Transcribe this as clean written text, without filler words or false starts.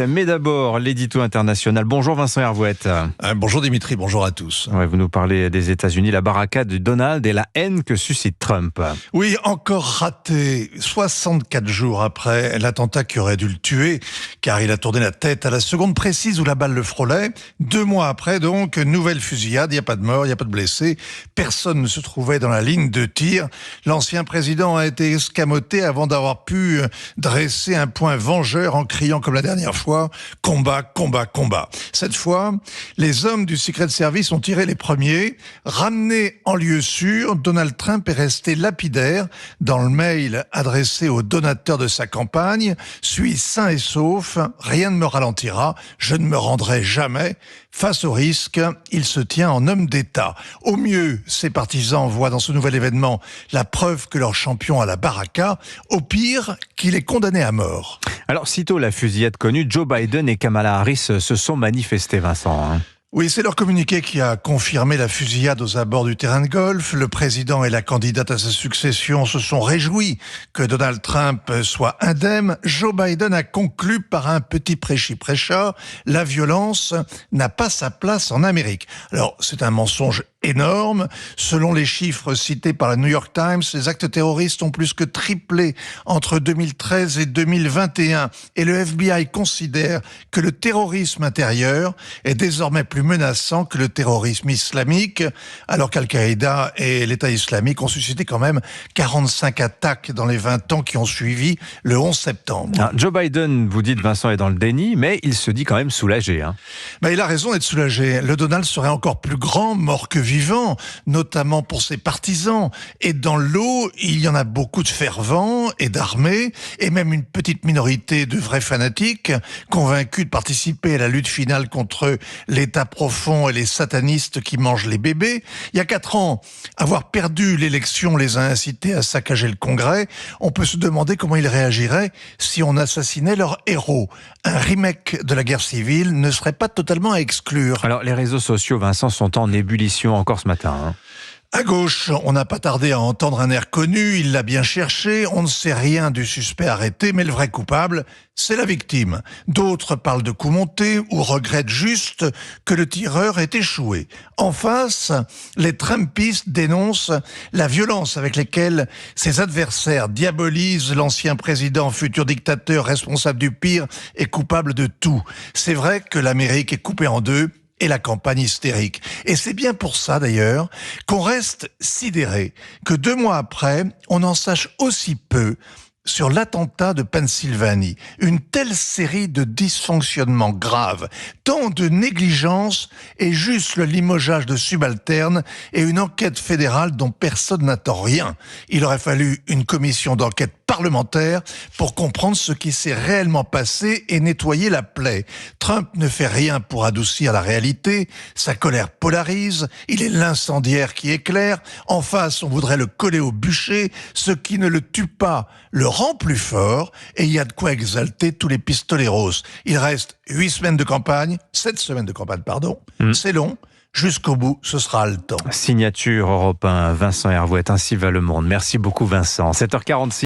Mais d'abord, l'édito international. Bonjour Vincent Hervouette. Bonjour Dimitri, bonjour à tous. Ouais, vous nous parlez des États-Unis, la barricade de Donald et la haine que suscite Trump. Oui, encore raté. 64 jours après l'attentat qui aurait dû le tuer, car il a tourné la tête à la seconde précise où la balle le frôlait. 2 mois après, donc, nouvelle fusillade. Il n'y a pas de mort, il n'y a pas de blessés. Personne ne se trouvait dans la ligne de tir. L'ancien président a été escamoté avant d'avoir pu dresser un point vengeur en criant comme la dernière fois, combat, combat, combat. Cette fois, les hommes du Secret Service ont tiré les premiers. Ramené en lieu sûr, Donald Trump est resté lapidaire dans le mail adressé aux donateurs de sa campagne. Suis sain et sauf, rien ne me ralentira, je ne me rendrai jamais. Face au risque, il se tient en homme d'État. Au mieux, ses partisans voient dans ce nouvel événement la preuve que leur champion a la baraka. Au pire, qu'il est condamné à mort. Alors, sitôt la fusillade connue, Joe Biden et Kamala Harris se sont manifestés, Vincent. Oui, c'est leur communiqué qui a confirmé la fusillade aux abords du terrain de golf. Le président et la candidate à sa succession se sont réjouis que Donald Trump soit indemne. Joe Biden a conclu par un petit prêchi-prêcha. La violence n'a pas sa place en Amérique. Alors, c'est un mensonge énorme. Selon les chiffres cités par le New York Times, les actes terroristes ont plus que triplé entre 2013 et 2021. Et le FBI considère que le terrorisme intérieur est désormais plus menaçant que le terrorisme islamique, alors qu'Al-Qaïda et l'État islamique ont suscité quand même 45 attaques dans les 20 ans qui ont suivi le 11 septembre. Alors, Joe Biden, vous dites Vincent, est dans le déni, mais il se dit quand même soulagé. Il a raison d'être soulagé. Le Donald serait encore plus grand, mort que vivant, notamment pour ses partisans. Et dans l'eau, il y en a beaucoup de fervents et d'armés, et même une petite minorité de vrais fanatiques, convaincus de participer à la lutte finale contre l'État profond et les satanistes qui mangent les bébés. Il y a 4 ans, avoir perdu l'élection les a incités à saccager le Congrès. On peut se demander comment ils réagiraient si on assassinait leur héros. Un remake de la guerre civile ne serait pas totalement à exclure. Alors, les réseaux sociaux, Vincent, sont en ébullition encore ce matin. À gauche, on n'a pas tardé à entendre un air connu, il l'a bien cherché, on ne sait rien du suspect arrêté, mais le vrai coupable, c'est la victime. D'autres parlent de coup monté ou regrettent juste que le tireur ait échoué. En face, les Trumpistes dénoncent la violence avec laquelle ses adversaires diabolisent l'ancien président, futur dictateur, responsable du pire et coupable de tout. C'est vrai que l'Amérique est coupée en deux, et la campagne hystérique. Et c'est bien pour ça, d'ailleurs, qu'on reste sidéré que 2 mois après, on en sache aussi peu sur l'attentat de Pennsylvanie. Une telle série de dysfonctionnements graves, tant de négligence et juste le limogeage de subalternes et une enquête fédérale dont personne n'attend rien. Il aurait fallu une commission d'enquête parlementaire pour comprendre ce qui s'est réellement passé et nettoyer la plaie. Trump ne fait rien pour adoucir la réalité, sa colère polarise, il est l'incendiaire qui éclaire, en face on voudrait le coller au bûcher, ce qui ne le tue pas le rend plus fort, et il y a de quoi exalter tous les pistoleros. Il reste 7 semaines de campagne, pardon, c'est long. Jusqu'au bout, ce sera haletant. Signature Europe 1, Vincent Hervouette, ainsi va le monde. Merci beaucoup Vincent. 7h46.